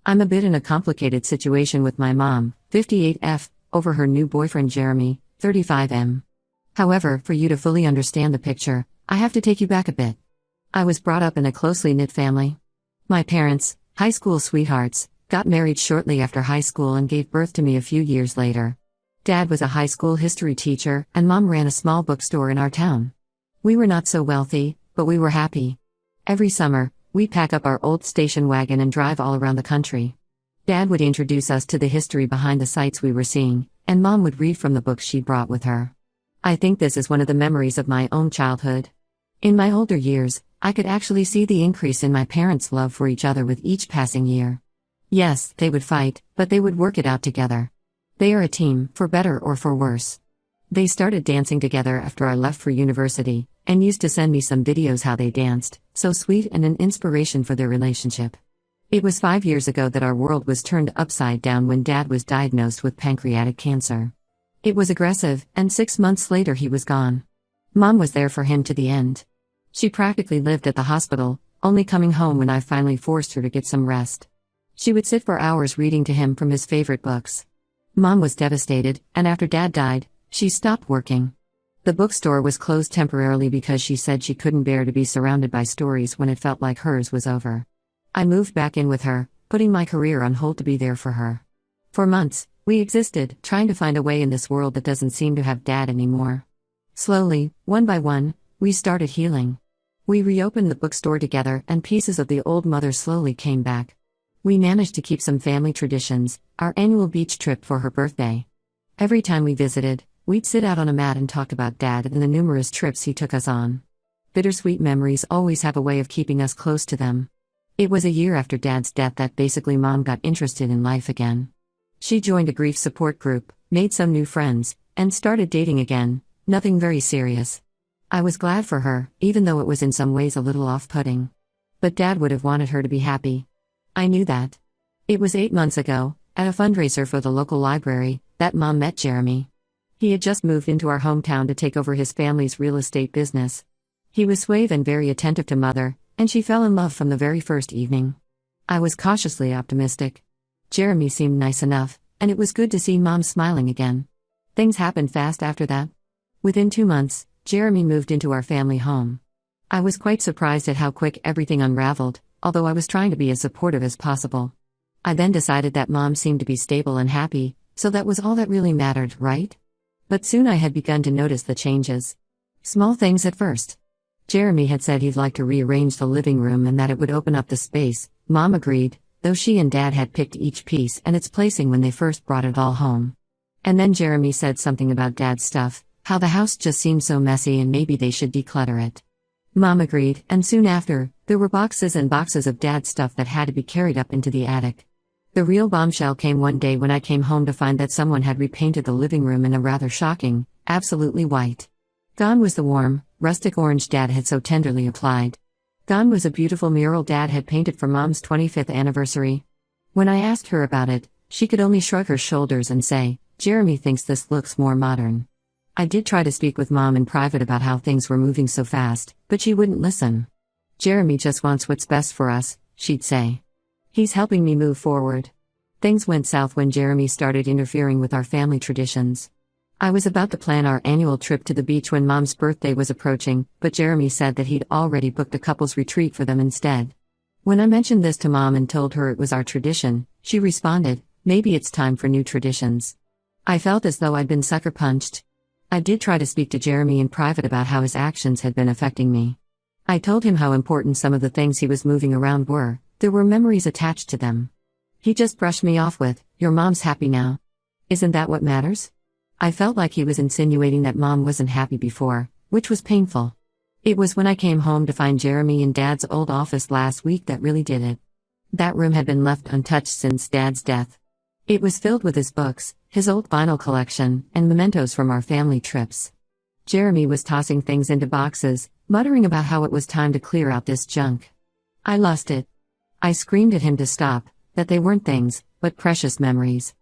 I'm a bit in a complicated situation with my mom, 58F, over her new boyfriend Jeremy, 35M. However, for you to fully understand the picture, I have to take you back a bit. I was brought up in a closely knit family. My parents, high school sweethearts, got married shortly after high school and gave birth to me a few years later. Dad was a high school history teacher, and Mom ran a small bookstore in our town. We were not so wealthy, but we were happy. Every summer, we'd pack up our old station wagon and drive all around the country. Dad would introduce us to the history behind the sites we were seeing, and Mom would read from the books she brought with her. I think this is one of the memories of my own childhood. In my older years, I could actually see the increase in my parents' love for each other with each passing year. Yes, they would fight, but they would work it out together. They are a team, for better or for worse. They started dancing together after I left for university, and used to send me some videos how they danced, so sweet and an inspiration for their relationship. It was 5 years ago that our world was turned upside down when Dad was diagnosed with pancreatic cancer. It was aggressive, and 6 months later he was gone. Mom was there for him to the end. She practically lived at the hospital, only coming home when I finally forced her to get some rest. She would sit for hours reading to him from his favorite books. Mom was devastated, and after Dad died, she stopped working. The bookstore was closed temporarily because she said she couldn't bear to be surrounded by stories when it felt like hers was over. I moved back in with her, putting my career on hold to be there for her. For months, we existed, trying to find a way in this world that doesn't seem to have Dad anymore. Slowly, one by one, we started healing. We reopened the bookstore together, and pieces of the old mother slowly came back. We managed to keep some family traditions, our annual beach trip for her birthday. Every time we visited, we'd sit out on a mat and talk about Dad and the numerous trips he took us on. Bittersweet memories always have a way of keeping us close to them. It was a year after Dad's death that basically Mom got interested in life again. She joined a grief support group, made some new friends, and started dating again, nothing very serious. I was glad for her, even though it was in some ways a little off-putting. But Dad would have wanted her to be happy. I knew that. It was 8 months ago, at a fundraiser for the local library, that Mom met Jeremy. He had just moved into our hometown to take over his family's real estate business. He was suave and very attentive to Mother, and she fell in love from the very first evening. I was cautiously optimistic. Jeremy seemed nice enough, and it was good to see Mom smiling again. Things happened fast after that. Within 2 months, Jeremy moved into our family home. I was quite surprised at how quick everything unraveled, although I was trying to be as supportive as possible. I then decided that Mom seemed to be stable and happy, so that was all that really mattered, right? But soon I had begun to notice the changes. Small things at first. Jeremy had said he'd like to rearrange the living room and that it would open up the space. Mom agreed, though she and Dad had picked each piece and its placing when they first brought it all home. And then Jeremy said something about Dad's stuff, how the house just seemed so messy and maybe they should declutter it. Mom agreed, and soon after, there were boxes and boxes of Dad's stuff that had to be carried up into the attic. The real bombshell came one day when I came home to find that someone had repainted the living room in a rather shocking, absolutely white. Gone was the warm, rustic orange Dad had so tenderly applied. Gone was a beautiful mural Dad had painted for Mom's 25th anniversary. When I asked her about it, she could only shrug her shoulders and say, "Jeremy thinks this looks more modern." I did try to speak with Mom in private about how things were moving so fast, but she wouldn't listen. "Jeremy just wants what's best for us," she'd say. "He's helping me move forward." Things went south when Jeremy started interfering with our family traditions. I was about to plan our annual trip to the beach when Mom's birthday was approaching, but Jeremy said that he'd already booked a couple's retreat for them instead. When I mentioned this to Mom and told her it was our tradition, she responded, "Maybe it's time for new traditions." I felt as though I'd been sucker punched. I did try to speak to Jeremy in private about how his actions had been affecting me. I told him how important some of the things he was moving around were. There were memories attached to them. He just brushed me off with, "Your mom's happy now. Isn't that what matters?" I felt like he was insinuating that Mom wasn't happy before, which was painful. It was when I came home to find Jeremy in Dad's old office last week that really did it. That room had been left untouched since Dad's death. It was filled with his books, his old vinyl collection, and mementos from our family trips. Jeremy was tossing things into boxes, muttering about how it was time to clear out this junk. I lost it. I screamed at him to stop, that they weren't things, but precious memories.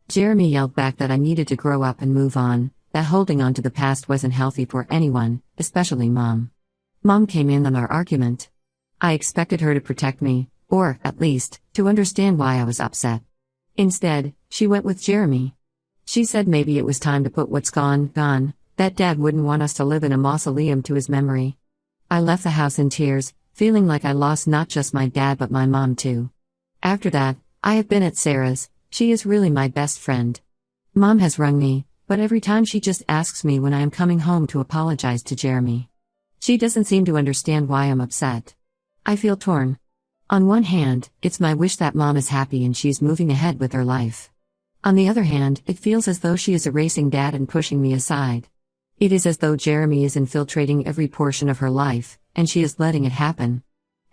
Jeremy yelled back that I needed to grow up and move on, that holding on to the past wasn't healthy for anyone, especially Mom. Mom came in on our argument. I expected her to protect me, Or, at least, to understand why I was upset. Instead, she went with Jeremy. She said maybe it was time to put what's gone, that Dad wouldn't want us to live in a mausoleum to his memory. I left the house in tears, feeling like I lost not just my dad but my mom too. After that, I have been at Sarah's. She is really my best friend. Mom has rung me, but every time she just asks me when I am coming home to apologize to Jeremy. She doesn't seem to understand why I'm upset. I feel torn. On one hand, it's my wish that Mom is happy and she's moving ahead with her life. On the other hand, it feels as though she is erasing Dad and pushing me aside. It is as though Jeremy is infiltrating every portion of her life, and she is letting it happen.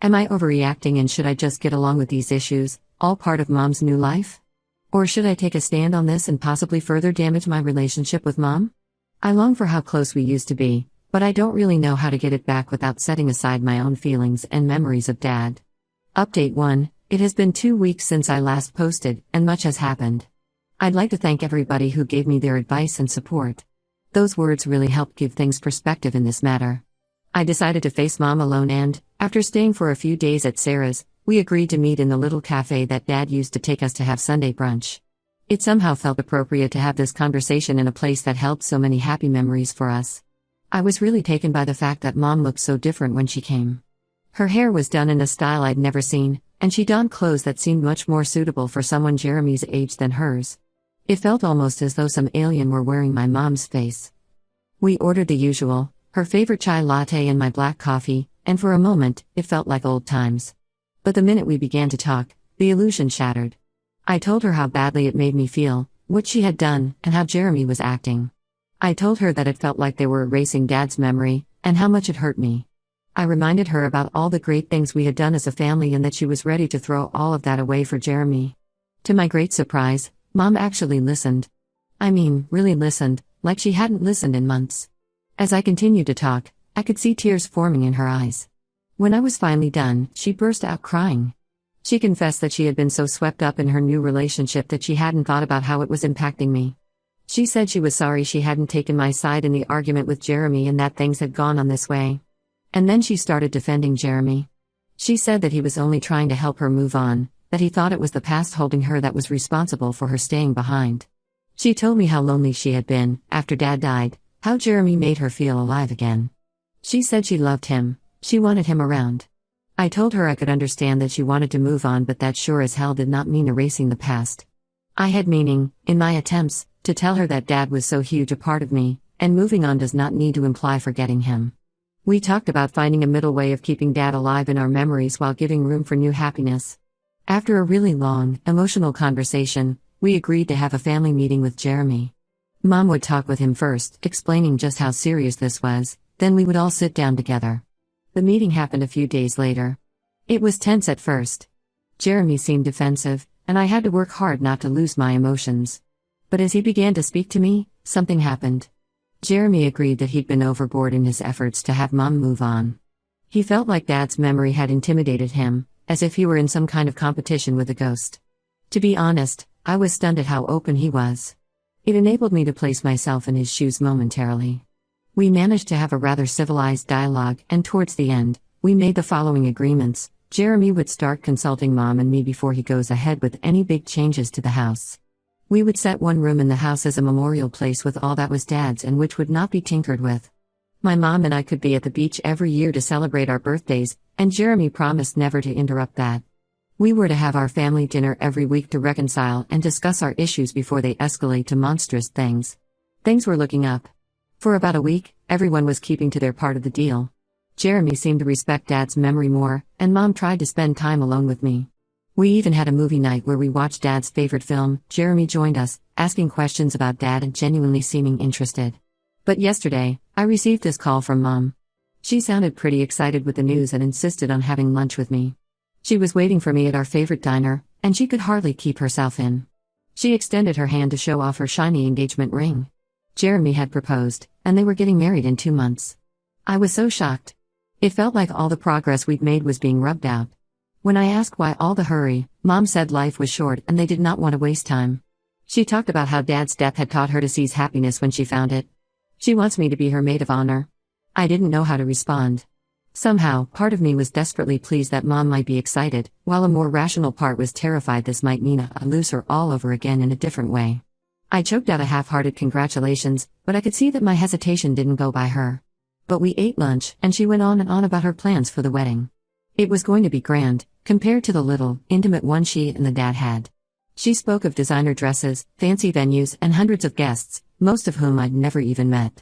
Am I overreacting and should I just get along with these issues, all part of Mom's new life? Or should I take a stand on this and possibly further damage my relationship with Mom? I long for how close we used to be, but I don't really know how to get it back without setting aside my own feelings and memories of Dad. Update 1. It has been 2 weeks since I last posted, and much has happened. I'd like to thank everybody who gave me their advice and support. Those words really helped give things perspective in this matter. I decided to face Mom alone and, after staying for a few days at Sarah's, we agreed to meet in the little cafe that Dad used to take us to have Sunday brunch. It somehow felt appropriate to have this conversation in a place that held so many happy memories for us. I was really taken by the fact that Mom looked so different when she came. Her hair was done in a style I'd never seen, and she donned clothes that seemed much more suitable for someone Jeremy's age than hers. It felt almost as though some alien were wearing my mom's face. We ordered the usual, her favorite chai latte and my black coffee, and for a moment, it felt like old times. But the minute we began to talk, the illusion shattered. I told her how badly it made me feel, what she had done, and how Jeremy was acting. I told her that it felt like they were erasing Dad's memory, and how much it hurt me. I reminded her about all the great things we had done as a family and that she was ready to throw all of that away for Jeremy. To my great surprise, Mom actually listened. I mean, really listened, like she hadn't listened in months. As I continued to talk, I could see tears forming in her eyes. When I was finally done, she burst out crying. She confessed that she had been so swept up in her new relationship that she hadn't thought about how it was impacting me. She said she was sorry she hadn't taken my side in the argument with Jeremy and that things had gone on this way. And then she started defending Jeremy. She said that he was only trying to help her move on, that he thought it was the past holding her that was responsible for her staying behind. She told me how lonely she had been, after Dad died, how Jeremy made her feel alive again. She said she loved him, she wanted him around. I told her I could understand that she wanted to move on, but that sure as hell did not mean erasing the past. I had meaning, in my attempts, to tell her that Dad was so huge a part of me, and moving on does not need to imply forgetting him. We talked about finding a middle way of keeping Dad alive in our memories while giving room for new happiness. After a really long, emotional conversation, we agreed to have a family meeting with Jeremy. Mom would talk with him first, explaining just how serious this was, then we would all sit down together. The meeting happened a few days later. It was tense at first. Jeremy seemed defensive, and I had to work hard not to lose my emotions. But as he began to speak to me, something happened. Jeremy agreed that he'd been overboard in his efforts to have Mom move on. He felt like Dad's memory had intimidated him, as if he were in some kind of competition with a ghost. To be honest, I was stunned at how open he was. It enabled me to place myself in his shoes momentarily. We managed to have a rather civilized dialogue, and towards the end, we made the following agreements. Jeremy would start consulting Mom and me before he goes ahead with any big changes to the house. We would set one room in the house as a memorial place with all that was Dad's and which would not be tinkered with. My mom and I could be at the beach every year to celebrate our birthdays, and Jeremy promised never to interrupt that. We were to have our family dinner every week to reconcile and discuss our issues before they escalate to monstrous things. Things were looking up. For about a week, everyone was keeping to their part of the deal. Jeremy seemed to respect Dad's memory more, and Mom tried to spend time alone with me. We even had a movie night where we watched Dad's favorite film. Jeremy joined us, asking questions about Dad and genuinely seeming interested. But yesterday, I received this call from Mom. She sounded pretty excited with the news and insisted on having lunch with me. She was waiting for me at our favorite diner, and she could hardly keep herself in. She extended her hand to show off her shiny engagement ring. Jeremy had proposed, and they were getting married in 2 months. I was so shocked. It felt like all the progress we'd made was being rubbed out. When I asked why all the hurry, Mom said life was short and they did not want to waste time. She talked about how Dad's death had taught her to seize happiness when she found it. She wants me to be her maid of honor. I didn't know how to respond. Somehow, part of me was desperately pleased that Mom might be excited, while a more rational part was terrified this might mean I lose her all over again in a different way. I choked out a half-hearted congratulations, but I could see that my hesitation didn't go by her. But we ate lunch, and she went on and on about her plans for the wedding. It was going to be grand, compared to the little, intimate one she and the dad had. She spoke of designer dresses, fancy venues, and hundreds of guests, most of whom I'd never even met.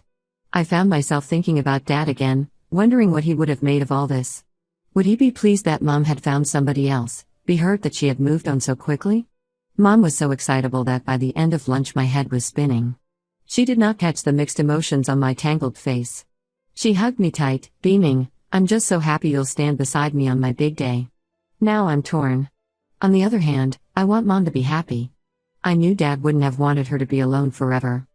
I found myself thinking about Dad again, wondering what he would have made of all this. Would he be pleased that Mom had found somebody else, be hurt that she had moved on so quickly? Mom was so excitable that by the end of lunch my head was spinning. She did not catch the mixed emotions on my tangled face. She hugged me tight, beaming, "I'm just so happy you'll stand beside me on my big day." Now I'm torn. On the other hand, I want Mom to be happy. I knew Dad wouldn't have wanted her to be alone forever.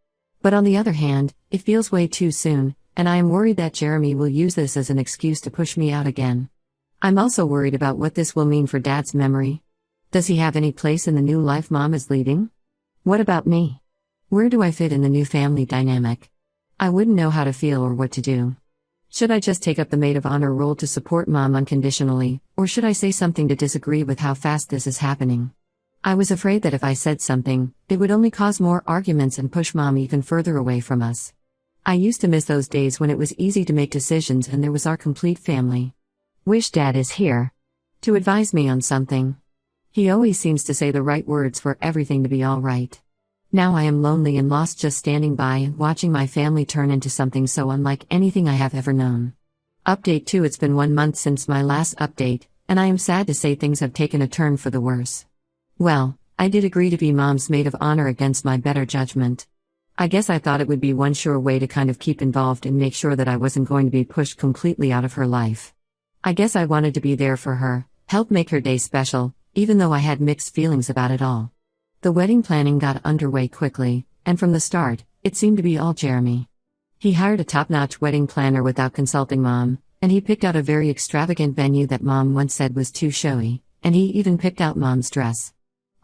But on the other hand, it feels way too soon, and I am worried that Jeremy will use this as an excuse to push me out again. I'm also worried about what this will mean for Dad's memory. Does he have any place in the new life Mom is leading? What about me? Where do I fit in the new family dynamic? I wouldn't know how to feel or what to do. Should I just take up the maid of honor role to support Mom unconditionally, or should I say something to disagree with how fast this is happening? I was afraid that if I said something, it would only cause more arguments and push Mom even further away from us. I used to miss those days when it was easy to make decisions and there was our complete family. Wish Dad is here to advise me on something. He always seems to say the right words for everything to be all right. Now I am lonely and lost just standing by and watching my family turn into something so unlike anything I have ever known. Update 2. It's been 1 month since my last update, and I am sad to say things have taken a turn for the worse. Well, I did agree to be Mom's maid of honor against my better judgment. I guess I thought it would be one sure way to kind of keep involved and make sure that I wasn't going to be pushed completely out of her life. I guess I wanted to be there for her, help make her day special, even though I had mixed feelings about it all. The wedding planning got underway quickly, and from the start, it seemed to be all Jeremy. He hired a top-notch wedding planner without consulting Mom, and he picked out a very extravagant venue that Mom once said was too showy, and he even picked out Mom's dress.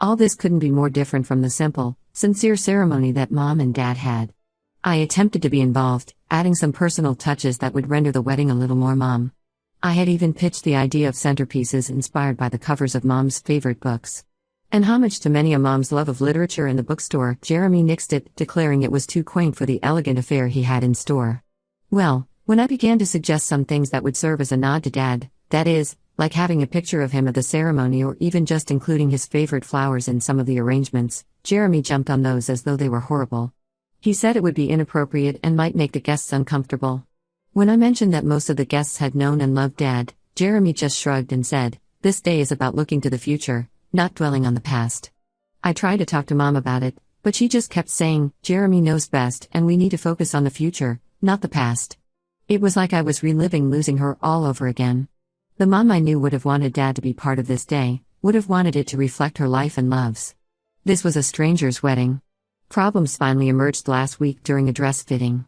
All this couldn't be more different from the simple, sincere ceremony that Mom and Dad had. I attempted to be involved, adding some personal touches that would render the wedding a little more Mom. I had even pitched the idea of centerpieces inspired by the covers of Mom's favorite books. In homage to many a mom's love of literature in the bookstore, Jeremy nixed it, declaring it was too quaint for the elegant affair he had in store. Well, when I began to suggest some things that would serve as a nod to Dad, that is, like having a picture of him at the ceremony or even just including his favorite flowers in some of the arrangements, Jeremy jumped on those as though they were horrible. He said it would be inappropriate and might make the guests uncomfortable. When I mentioned that most of the guests had known and loved Dad, Jeremy just shrugged and said, "This day is about looking to the future, not dwelling on the past." I tried to talk to Mom about it, but she just kept saying, "Jeremy knows best and we need to focus on the future, not the past." It was like I was reliving losing her all over again. The Mom I knew would have wanted Dad to be part of this day, would have wanted it to reflect her life and loves. This was a stranger's wedding. Problems finally emerged last week during a dress fitting.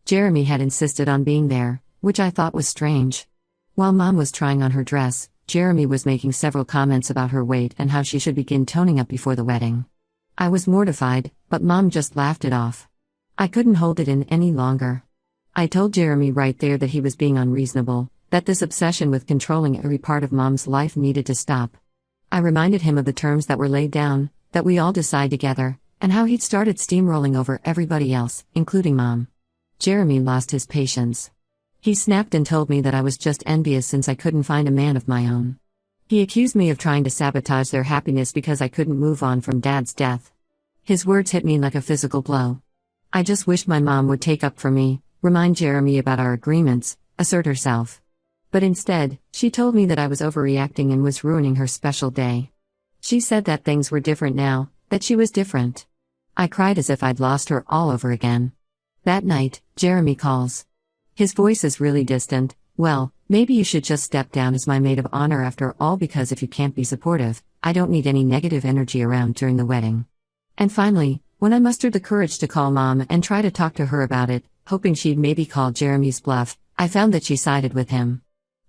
Jeremy had insisted on being there, which I thought was strange. While Mom was trying on her dress, Jeremy was making several comments about her weight and how she should begin toning up before the wedding. I was mortified, but Mom just laughed it off. I couldn't hold it in any longer. I told Jeremy right there that he was being unreasonable, that this obsession with controlling every part of Mom's life needed to stop. I reminded him of the terms that were laid down, that we all decide together, and how he'd started steamrolling over everybody else, including Mom. Jeremy lost his patience. He snapped and told me that I was just envious since I couldn't find a man of my own. He accused me of trying to sabotage their happiness because I couldn't move on from Dad's death. His words hit me like a physical blow. I just wished my mom would take up for me, remind Jeremy about our agreements, assert herself. But instead, she told me that I was overreacting and was ruining her special day. She said that things were different now, that she was different. I cried as if I'd lost her all over again. That night, Jeremy calls. His voice is really distant. "Well, maybe you should just step down as my maid of honor after all, because if you can't be supportive, I don't need any negative energy around during the wedding." And finally, when I mustered the courage to call Mom and try to talk to her about it, hoping she'd maybe call Jeremy's bluff, I found that she sided with him.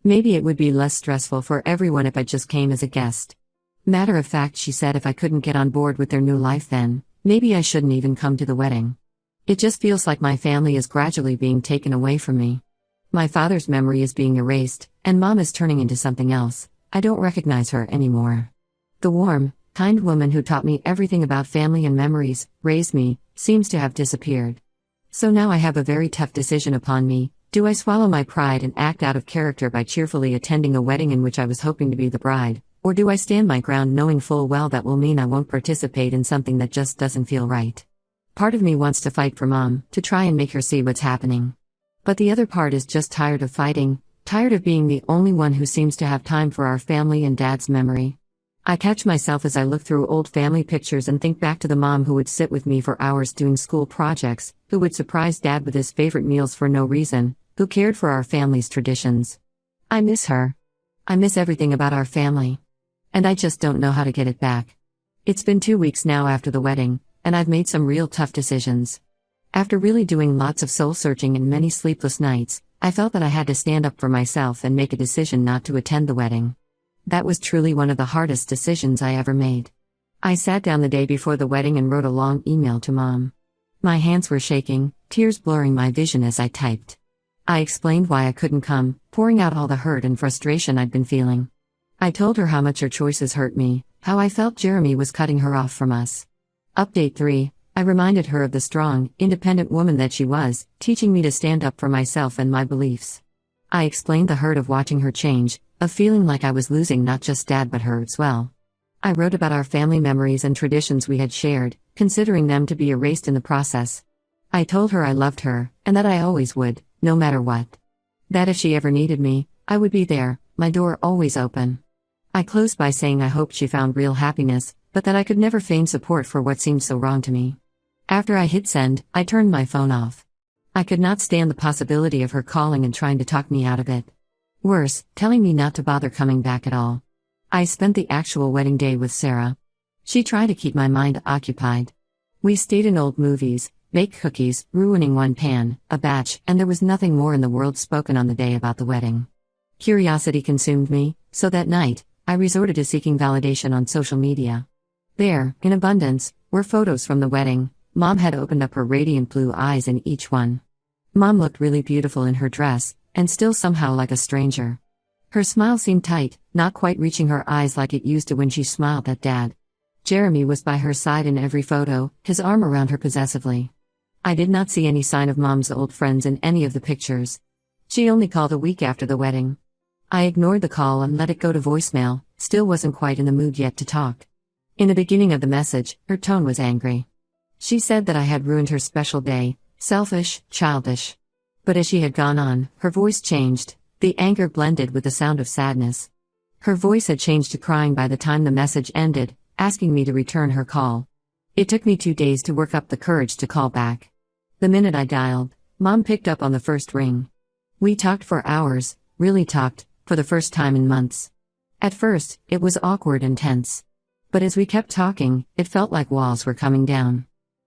Maybe it would be less stressful for everyone if I just came as a guest. Matter of fact, she said if I couldn't get on board with their new life, then maybe I shouldn't even come to the wedding. It just feels like my family is gradually being taken away from me. My father's memory is being erased, and mom is turning into something else. I don't recognize her anymore. The warm, kind woman who taught me everything about family and memories, raised me, seems to have disappeared. So now I have a very tough decision upon me. Do I swallow my pride and act out of character by cheerfully attending a wedding in which I was hoping to be the bride, or do I stand my ground knowing full well that will mean I won't participate in something that just doesn't feel right? Part of me wants to fight for mom, to try and make her see what's happening. But the other part is just tired of fighting, tired of being the only one who seems to have time for our family and dad's memory. I catch myself as I look through old family pictures and think back to the mom who would sit with me for hours doing school projects, who would surprise dad with his favorite meals for no reason, who cared for our family's traditions. I miss her. I miss everything about our family. And I just don't know how to get it back. It's been 2 weeks now after the wedding, and I've made some real tough decisions. After really doing lots of soul-searching and many sleepless nights, I felt that I had to stand up for myself and make a decision not to attend the wedding. That was truly one of the hardest decisions I ever made. I sat down the day before the wedding and wrote a long email to mom. My hands were shaking, tears blurring my vision as I typed. I explained why I couldn't come, pouring out all the hurt and frustration I'd been feeling. I told her how much her choices hurt me, how I felt Jeremy was cutting her off from us. Update 3. I reminded her of the strong, independent woman that she was, teaching me to stand up for myself and my beliefs. I explained the hurt of watching her change, of feeling like I was losing not just dad but her as well. I wrote about our family memories and traditions we had shared, considering them to be erased in the process. I told her I loved her, and that I always would, no matter what. That if she ever needed me, I would be there, my door always open. I closed by saying I hoped she found real happiness, but that I could never feign support for what seemed so wrong to me. After I hit send, I turned my phone off. I could not stand the possibility of her calling and trying to talk me out of it. Worse, telling me not to bother coming back at all. I spent the actual wedding day with Sarah. She tried to keep my mind occupied. We stayed in old movies, baked cookies, ruining one pan, a batch, and there was nothing more in the world spoken on the day about the wedding. Curiosity consumed me, so that night, I resorted to seeking validation on social media. There, in abundance, were photos from the wedding. Mom had opened up her radiant blue eyes in each one. Mom looked really beautiful in her dress, and still somehow like a stranger. Her smile seemed tight, not quite reaching her eyes like it used to when she smiled at Dad. Jeremy was by her side in every photo, his arm around her possessively. I did not see any sign of Mom's old friends in any of the pictures. She only called a week after the wedding. I ignored the call and let it go to voicemail, still wasn't quite in the mood yet to talk. In the beginning of the message, her tone was angry. She said that I had ruined her special day, selfish, childish. But as she had gone on, her voice changed, the anger blended with the sound of sadness. Her voice had changed to crying by the time the message ended, asking me to return her call. It took me 2 days to work up the courage to call back. The minute I dialed, Mom picked up on the first ring. We talked for hours, really talked, for the first time in months. At first, it was awkward and tense. But as we kept talking, it felt like walls were coming down.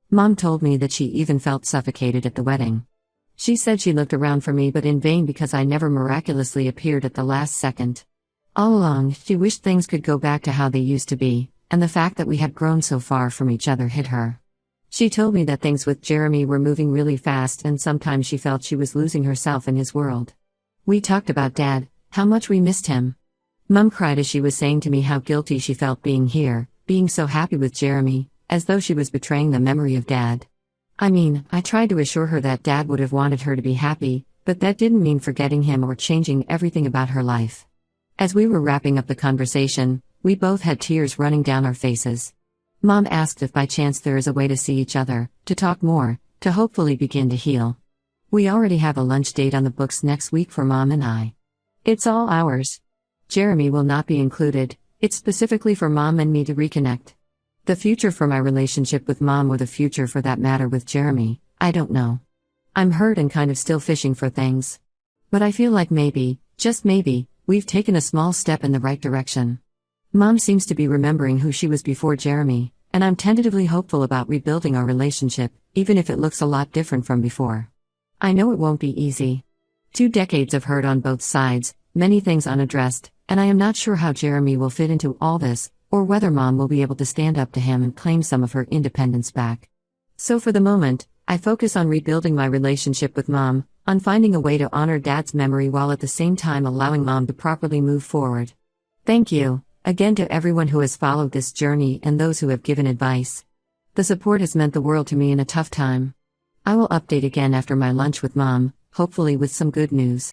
Mom told me that she even felt suffocated at the wedding. She said she looked around for me but in vain because I never miraculously appeared at the last second. All along, she wished things could go back to how they used to be, and the fact that we had grown so far from each other hit her. She told me that things with Jeremy were moving really fast and sometimes she felt she was losing herself in his world. We talked about Dad, how much we missed him. Mom cried as she was saying to me how guilty she felt being here, being so happy with Jeremy, as though she was betraying the memory of Dad. I tried to assure her that Dad would have wanted her to be happy, but that didn't mean forgetting him or changing everything about her life. As we were wrapping up the conversation, we both had tears running down our faces. Mom asked if by chance there is a way to see each other, to talk more, to hopefully begin to heal. We already have a lunch date on the books next week for Mom and I. It's all ours. Jeremy will not be included, it's specifically for Mom and me to reconnect. The future for my relationship with Mom or the future for that matter with Jeremy, I don't know. I'm hurt and kind of still fishing for things. But I feel like maybe, just maybe, we've taken a small step in the right direction. Mom seems to be remembering who she was before Jeremy, and I'm tentatively hopeful about rebuilding our relationship, even if it looks a lot different from before. I know it won't be easy. 2 decades of hurt on both sides, many things unaddressed, and I am not sure how Jeremy will fit into all this, or whether Mom will be able to stand up to him and claim some of her independence back. So for the moment, I focus on rebuilding my relationship with Mom, on finding a way to honor dad's memory while at the same time allowing mom to properly move forward. Thank you, again, to everyone who has followed this journey and those who have given advice. The support has meant the world to me in a tough time. I will update again after my lunch with mom, hopefully with some good news.